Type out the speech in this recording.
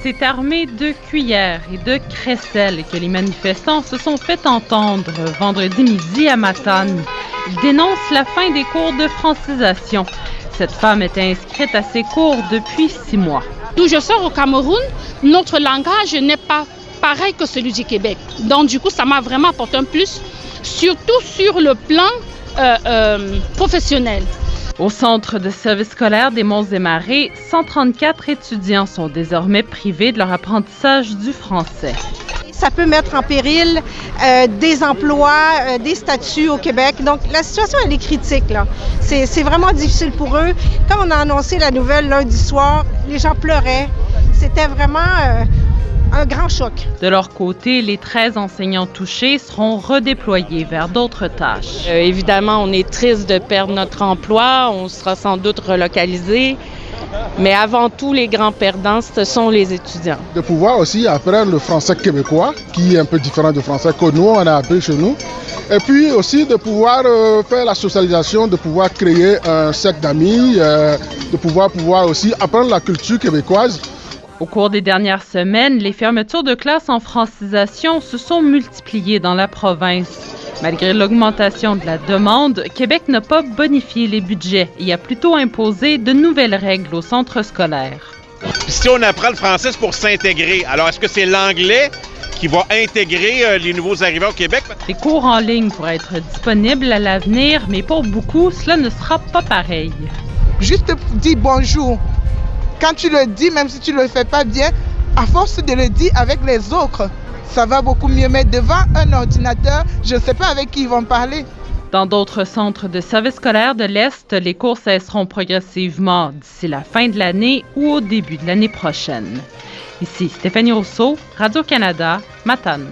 c'est armé de cuillères et de crécelles que les manifestants se sont fait entendre vendredi midi à Matane. Ils dénoncent la fin des cours de francisation. Cette femme était inscrite à ces cours depuis 6 mois. D'où je sors au Cameroun, notre langage n'est pas pareil que celui du Québec. Donc du coup, ça m'a vraiment apporté un plus, surtout sur le plan professionnel. Au centre de service scolaire des Monts-et-Marais, 134 étudiants sont désormais privés de leur apprentissage du français. Ça peut mettre en péril des emplois, des statuts au Québec. Donc, la situation, elle est critique, là. C'est vraiment difficile pour eux. Quand on a annoncé la nouvelle lundi soir, les gens pleuraient. C'était vraiment un grand choc. De leur côté, les 13 enseignants touchés seront redéployés vers d'autres tâches. Évidemment, on est triste de perdre notre emploi. On sera sans doute relocalisé. Mais avant tout, les grands perdants, ce sont les étudiants. De pouvoir aussi apprendre le français québécois, qui est un peu différent du français que nous, on a appris chez nous. Et puis aussi de pouvoir faire la socialisation, de pouvoir créer un cercle d'amis, de pouvoir aussi apprendre la culture québécoise. Au cours des dernières semaines, les fermetures de classes en francisation se sont multipliées dans la province. Malgré l'augmentation de la demande, Québec n'a pas bonifié les budgets et a plutôt imposé de nouvelles règles aux centres scolaires. Si on apprend le français, c'est pour s'intégrer. Alors, est-ce que c'est l'anglais qui va intégrer les nouveaux arrivants au Québec? Les cours en ligne pourraient être disponibles à l'avenir, mais pour beaucoup, cela ne sera pas pareil. Juste dis bonjour. Quand tu le dis, même si tu ne le fais pas bien, à force de le dire avec les autres, ça va beaucoup mieux. Mais devant un ordinateur, je ne sais pas avec qui ils vont parler. Dans d'autres centres de service scolaire de l'Est, les cours cesseront progressivement d'ici la fin de l'année ou au début de l'année prochaine. Ici Stéphanie Rousseau, Radio-Canada, Matane.